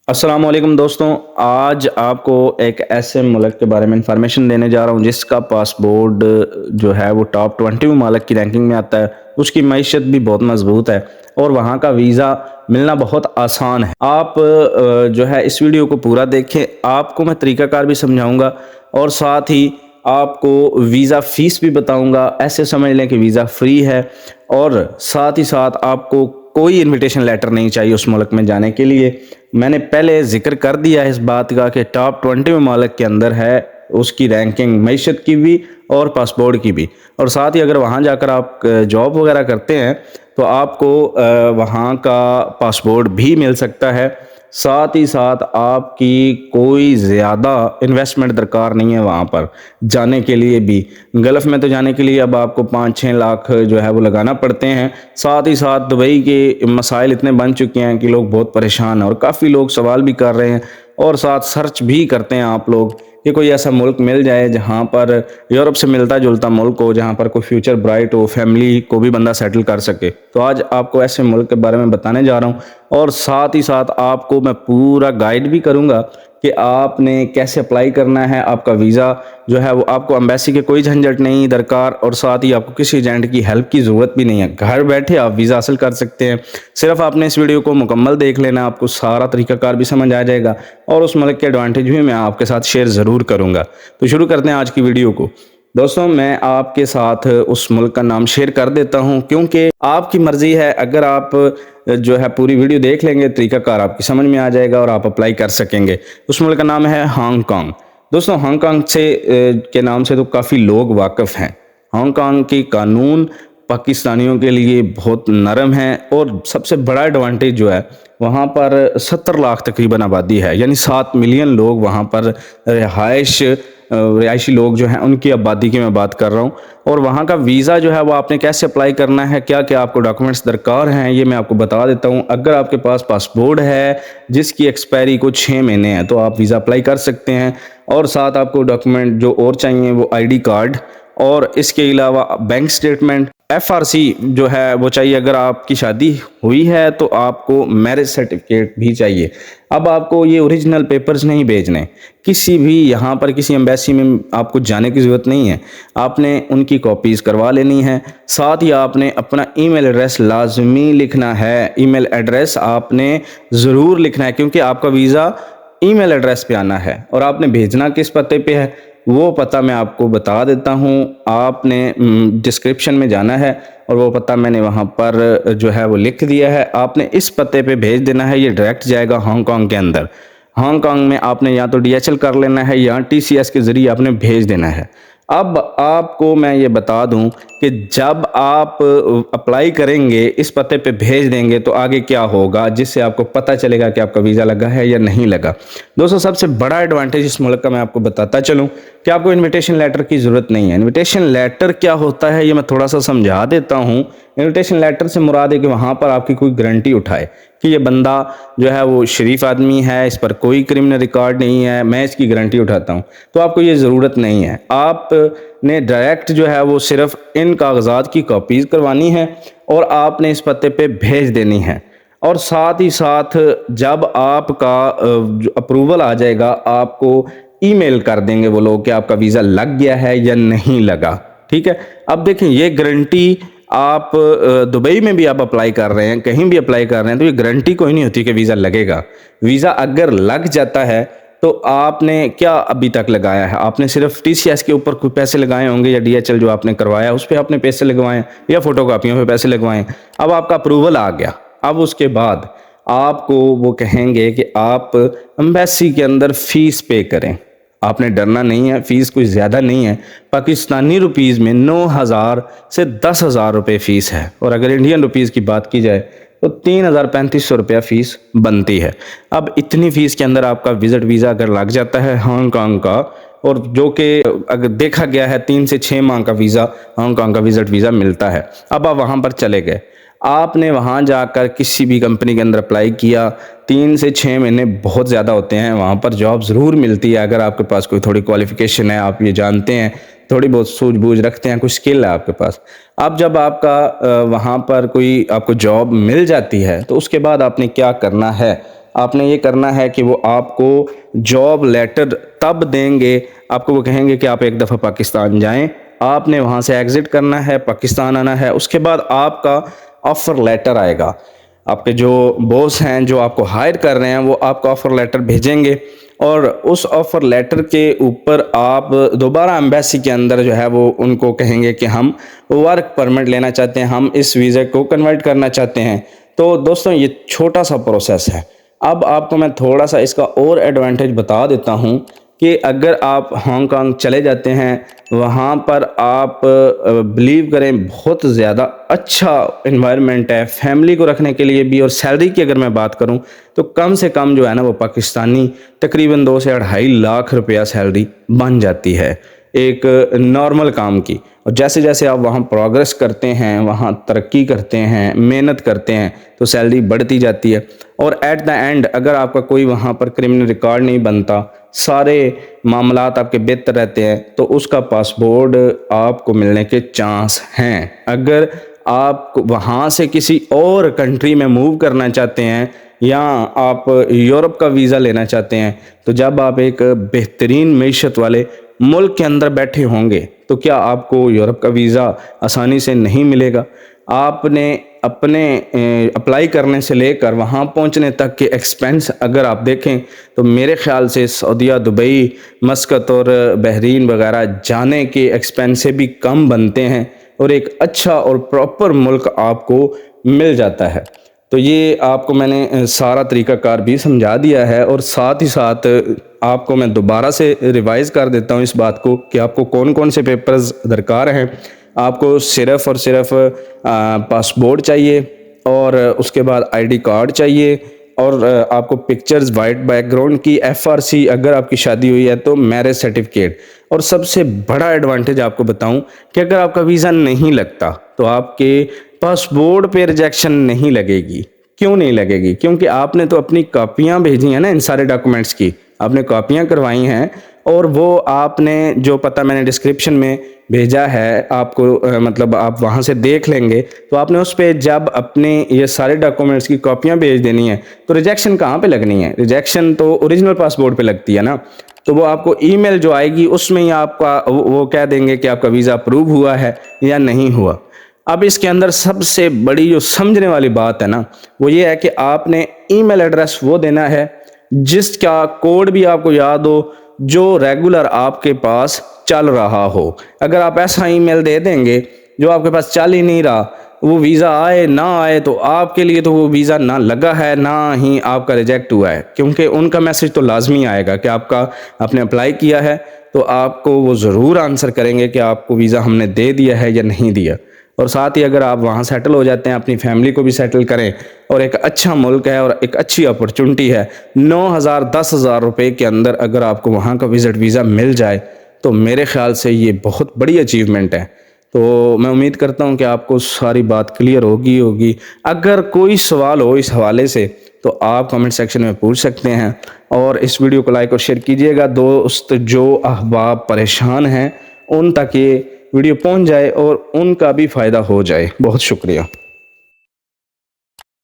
अस्सलामुअलैकुम दोस्तों। आज आपको एक ऐसे मुल्क के बारे में इंफॉर्मेशन देने जा रहा हूँ जिसका पासपोर्ट जो है वो टॉप 20 ममालिक की रैंकिंग में आता है। उसकी मईशत भी बहुत मजबूत है और वहाँ का वीज़ा मिलना बहुत आसान है। आप जो है इस वीडियो को पूरा देखें, आपको मैं तरीक़ाकार भी समझाऊँगा और साथ ही आपको वीज़ा फ़ीस भी बताऊँगा। ऐसे समझ लें कि वीज़ा फ्री है और साथ ही साथ आपको कोई इनविटेशन लेटर नहीं चाहिए उस मुल्क में जाने के लिए। मैंने पहले जिक्र कर दिया है इस बात का कि टॉप 20 ममालिक के अंदर है उसकी रैंकिंग, मईशत की भी और पासपोर्ट की भी। और साथ ही अगर वहाँ जाकर आप जॉब वगैरह करते हैं तो आपको वहाँ का पासपोर्ट भी मिल सकता है। साथ ही साथ आपकी कोई ज़्यादा इन्वेस्टमेंट दरकार नहीं है वहाँ पर जाने के लिए भी। गल्फ़ में तो जाने के लिए अब आपको 5-6 लाख जो है वो लगाना पड़ते हैं। साथ ही साथ दुबई के मसाइल इतने बन चुके हैं कि लोग बहुत परेशान हैं और काफ़ी लोग सवाल भी कर रहे हैं और साथ सर्च भी करते हैं आप लोग कि कोई ऐसा मुल्क मिल जाए जहाँ पर यूरोप से मिलता जुलता मुल्क हो, जहाँ पर कोई फ्यूचर ब्राइट हो, फैमिली को भी बंदा सेटल कर सके। तो आज आपको ऐसे मुल्क के बारे में बताने जा रहा हूँ और साथ ही साथ आपको मैं पूरा गाइड भी करूँगा कि आपने कैसे अप्लाई करना है। आपका वीज़ा जो है वो आपको एम्बेसी के कोई झंझट नहीं दरकार और साथ ही आपको किसी एजेंट की हेल्प की ज़रूरत भी नहीं है। घर बैठे आप वीज़ा हासिल कर सकते हैं। सिर्फ आपने इस वीडियो को मुकम्मल देख लेना, आपको सारा तरीक़ाकार भी समझ आ जाएगा और उस मुल्क के एडवांटेज भी मैं आपके साथ शेयर ज़रूर करूँगा। तो शुरू करते हैं आज की वीडियो को। दोस्तों, मैं आपके साथ उस मुल्क का नाम शेयर कर देता हूं क्योंकि आपकी मर्ज़ी है। अगर आप जो है पूरी वीडियो देख लेंगे, तरीक़ाकार आपकी समझ में आ जाएगा और आप अप्लाई कर सकेंगे। उस मुल्क का नाम है हांगकांग। दोस्तों, हांगकांग के नाम से तो काफ़ी लोग वाकिफ़ हैं। हांगकांग के कानून पाकिस्तानियों के लिए बहुत नरम है और सबसे बड़ा एडवांटेज जो है वहाँ पर 70 लाख तकरीबन आबादी है, यानी 7 मिलियन लोग वहाँ पर रिहायशी लोग जो हैं उनकी आबादी की मैं बात कर रहा हूँ। और वहाँ का वीज़ा जो है वो आपने कैसे अप्लाई करना है, क्या क्या आपको डॉक्यूमेंट्स दरकार हैं, ये मैं आपको बता देता हूँ। अगर आपके पास पासपोर्ट है जिसकी एक्सपायरी को 6 महीने हैं तो आप वीज़ा अप्लाई कर सकते हैं। और साथ आपको डॉक्यूमेंट जो और चाहिए वो ID कार्ड और इसके अलावा बैंक स्टेटमेंट, FRC जो है वो चाहिए। अगर आपकी शादी हुई है तो आपको मैरिज सर्टिफिकेट भी चाहिए। अब आपको ये ओरिजिनल पेपर्स नहीं भेजने, किसी भी यहाँ पर किसी एम्बेसी में आपको जाने की ज़रूरत नहीं है, आपने उनकी कॉपीज़ करवा लेनी है। साथ ही आपने अपना ईमेल एड्रेस लाजमी लिखना है। ईमेल एड्रेस आपने ज़रूर लिखना है क्योंकि आपका वीज़ा ईमेल एड्रेस पे आना है और आपने भेजना किस पते पे है वो पता मैं आपको बता देता हूँ। आपने डिस्क्रिप्शन में जाना है और वो पता मैंने वहाँ पर जो है वो लिख दिया है। आपने इस पते पे भेज देना है, ये डायरेक्ट जाएगा हांगकांग के अंदर। हांगकांग में आपने या तो DHL कर लेना है या TCS के ज़रिए आपने भेज देना है। अब आपको मैं ये बता दूं कि जब आप अप्लाई करेंगे, इस पते पे भेज देंगे तो आगे क्या होगा जिससे आपको पता चलेगा कि आपका वीज़ा लगा है या नहीं लगा। दोस्तों, सबसे बड़ा एडवांटेज इस मुल्क का मैं आपको बताता चलूं कि आपको इनविटेशन लेटर की ज़रूरत नहीं है। इनविटेशन लेटर क्या होता है ये मैं थोड़ा सा समझा देता हूँ। इनविटेशन लेटर से मुराद है कि वहाँ पर आपकी कोई गारंटी उठाए कि ये बंदा जो है वो शरीफ आदमी है, इस पर कोई क्रिमिनल रिकॉर्ड नहीं है, मैं इसकी गारंटी उठाता हूँ। तो आपको ये ज़रूरत नहीं है। आपने डायरेक्ट जो है वो सिर्फ इन कागजात की कॉपीज़ करवानी है और आपने इस पते पे भेज देनी है। और साथ ही साथ जब आपका अप्रूवल आ जाएगा आपको ईमेल कर देंगे वो लोग कि आपका वीज़ा लग गया है या नहीं लगा। ठीक है। अब देखें, ये गारंटी आप दुबई में भी आप अप्लाई कर रहे हैं, कहीं भी अप्लाई कर रहे हैं तो ये गारंटी कोई नहीं होती कि वीज़ा लगेगा। वीज़ा अगर लग जाता है तो आपने क्या अभी तक लगाया है? आपने सिर्फ TCS के ऊपर कोई पैसे लगाए होंगे या DHL जो आपने करवाया उस पर आपने पैसे लगवाए या फोटोकॉपियों पे पैसे लगवाए। अब आपका अप्रूवल आ गया, अब उसके बाद आपको वो कहेंगे कि आप एम्बेसी के अंदर फ़ीस पे करें। आपने डरना नहीं है, फ़ीस कोई ज़्यादा नहीं है। पाकिस्तानी रुपीज़ में 9,000 से 10,000 रुपये फ़ीस है और अगर इंडियन रुपीज़ की बात की जाए तो 3,3500 रुपया फ़ीस बनती है। अब इतनी फ़ीस के अंदर आपका विज़िट वीज़ा अगर लग जाता है हांगकांग का, और जो कि अगर देखा गया है 3 से 6 माह का वीज़ा हांगकांग का विज़िट वीज़ा मिलता है। अब आप वहाँ पर चले गए, आपने वहाँ जाकर किसी भी कंपनी के अंदर अप्लाई किया, 3 से 6 महीने बहुत ज़्यादा होते हैं, वहाँ पर जॉब ज़रूर मिलती है अगर आपके पास कोई थोड़ी क्वालिफ़िकेशन है, आप ये जानते हैं, थोड़ी बहुत सूझबूझ रखते हैं, कुछ स्किल है आपके पास। अब जब आपका वहाँ पर कोई आपको जॉब मिल जाती है तो उसके बाद आपने क्या करना है, आपने ये करना है कि वो आपको जॉब लेटर तब देंगे, आपको वो कहेंगे कि आप एक दफ़ा पाकिस्तान जाएं, आपने वहाँ से एग्ज़िट करना है, पाकिस्तान आना है। उसके बाद आपका ऑफ़र लेटर आएगा, आपके जो बॉस हैं जो आपको हायर कर रहे हैं वो आपका ऑफ़र लेटर भेजेंगे और उस ऑफ़र लेटर के ऊपर आप दोबारा एम्बेसी के अंदर जो है वो उनको कहेंगे कि हम वर्क परमिट लेना चाहते हैं, हम इस वीज़े को कन्वर्ट करना चाहते हैं। तो दोस्तों ये छोटा सा प्रोसेस है। अब आपको मैं थोड़ा सा इसका और एडवांटेज बता देता हूँ कि अगर आप हांगकांग चले जाते हैं, वहाँ पर आप बिलीव करें बहुत ज़्यादा अच्छा इन्वायरमेंट है फैमिली को रखने के लिए भी। और सैलरी की अगर मैं बात करूँ तो कम से कम जो है ना वो पाकिस्तानी तकरीबन 2 से 2.5 लाख रुपया सैलरी बन जाती है एक नॉर्मल काम की। और जैसे जैसे आप वहाँ प्रोग्रेस करते हैं, वहाँ तरक्की करते हैं, मेहनत करते हैं तो सैलरी बढ़ती जाती है। और एट द एंड अगर आपका कोई वहाँ पर क्रिमिनल रिकॉर्ड नहीं बनता, सारे मामलात आपके बेहतर रहते हैं, तो उसका पासपोर्ट आपको मिलने के चांस हैं। अगर आप वहाँ से किसी और कंट्री में मूव करना चाहते हैं या आप यूरोप का वीज़ा लेना चाहते हैं, तो जब आप एक बेहतरीन मईशत वाले मुल्क के अंदर बैठे होंगे तो क्या आपको यूरोप का वीज़ा आसानी से नहीं मिलेगा। आपने अपने अप्लाई करने से लेकर वहाँ पहुँचने तक के एक्सपेंस अगर आप देखें तो मेरे ख़्याल से सऊदीया, दुबई, मस्कत और बहरीन वगैरह जाने के एक्सपेंस से भी कम बनते हैं और एक अच्छा और प्रॉपर मुल्क आपको मिल जाता है। तो ये आपको मैंने सारा तरीक़ाकार भी समझा दिया है और साथ ही साथ आपको मैं दोबारा से रिवाइज़ कर देता हूँ इस बात को कि आपको कौन कौन से पेपर्स दरकार हैं। आपको सिर्फ़ और सिर्फ पासपोर्ट चाहिए और उसके बाद आईडी कार्ड चाहिए और आपको पिक्चर्स वाइट बैकग्राउंड की, एफआरसी अगर आपकी शादी हुई है तो मैरिज सर्टिफिकेट। और सबसे बड़ा एडवांटेज आपको बताऊं कि अगर आपका वीज़ा नहीं लगता तो आपके पासपोर्ट पे रिजेक्शन नहीं लगेगी। क्यों नहीं लगेगी? क्योंकि आपने तो अपनी कॉपियां भेजी हैं ना, इन सारे डॉक्यूमेंट्स की आपने कॉपियां करवाई हैं और वो आपने जो पता मैंने डिस्क्रिप्शन में भेजा है आपको, मतलब आप वहाँ से देख लेंगे तो आपने उस पर जब अपने ये सारे डॉक्यूमेंट्स की कॉपियाँ भेज देनी है तो रिजेक्शन कहाँ पे लगनी है? रिजेक्शन तो ओरिजिनल पासपोर्ट पे लगती है ना। तो वो आपको ईमेल जो आएगी उसमें ही आपका वो कह देंगे कि आपका वीज़ा अप्रूव हुआ है या नहीं हुआ। अब इसके अंदर सबसे बड़ी जो समझने वाली बात है ना वो ये है कि आपने ईमेल एड्रेस वो देना है जिसका कोड भी आपको याद हो, जो रेगुलर आपके पास चल रहा हो। अगर आप ऐसा ईमेल दे देंगे जो आपके पास चल ही नहीं रहा, वो वीज़ा आए ना आए तो आपके लिए तो वो वीज़ा ना लगा है ना ही आपका रिजेक्ट हुआ है, क्योंकि उनका मैसेज तो लाजमी आएगा कि आपने अप्लाई किया है तो आपको वो ज़रूर आंसर करेंगे कि आपको वीज़ा हमने दे दिया है या नहीं दिया। और साथ ही अगर आप वहाँ सेटल हो जाते हैं, अपनी फैमिली को भी सेटल करें और एक अच्छा मुल्क है और एक अच्छी अपॉर्चुनिटी है, 9,000 10,000 रुपये के अंदर अगर आपको वहाँ का विज़िट वीज़ा मिल जाए तो मेरे ख़्याल से ये बहुत बड़ी अचीवमेंट है। तो मैं उम्मीद करता हूँ कि आपको सारी बात क्लियर होगी। अगर कोई सवाल हो इस हवाले से तो आप कमेंट सेक्शन में पूछ सकते हैं और इस वीडियो को लाइक और शेयर कीजिएगा। दोस्त जो अहबाब परेशान हैं उन तक ये वीडियो पहुंच जाए और उनका भी फ़ायदा हो जाए। बहुत शुक्रिया।